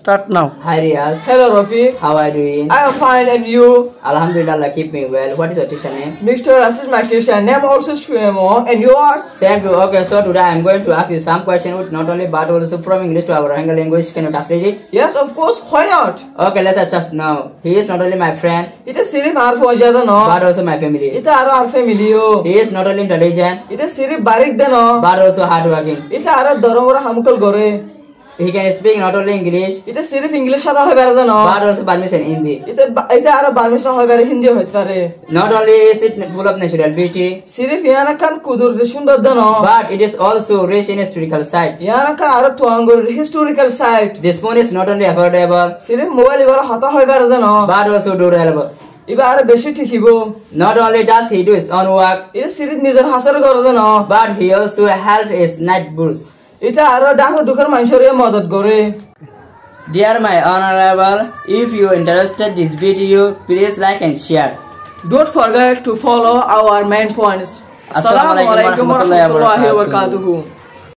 start now. Hi Riaz. Hello Rafiq. How are you doing? I am fine and you? Alhamdulillah, keep me well. What is your tuition name? Mr. Assis my tuition name also Suemo and yours? Same too. Okay, so today I am going to ask you some questions with not only but also from English to our Rohingya language. Can you translate it? Yes, of course. Why not? Okay, let's just now. He is not only my friend, It is Sirif Arfo Jada no. but also my family. It is our family. He is not only intelligent, It is Sirif Barik de no. but also hardworking. It is our Doromora Hamkal Gore. He can speak not only English, It is Sirif English Shada Hoiber no. but also Burmese and Hindi. It is our Barmisa Hoiber Hindi Hoitare. Not only is it full of natural beauty, Sirif Yana kan Kudur Rishunda no. but it is also rich in historical sites. Yana kan Arab Tuangur historical site. This phone is not only affordable, Sirif mobile ibara Hata Hoiber no. but also durable. Iba beshi thikibo. Not only does he do his own work, It is Sirif Nizar Hasar Gorda no. but he also helps his neighbors. It are Dako Dukar Manchuria Modat Gore. Dear my honorable, if you interested this video, please like and share. Don't forget to follow our main points. Assalamualaikum warahmatullahi wabarakatuh.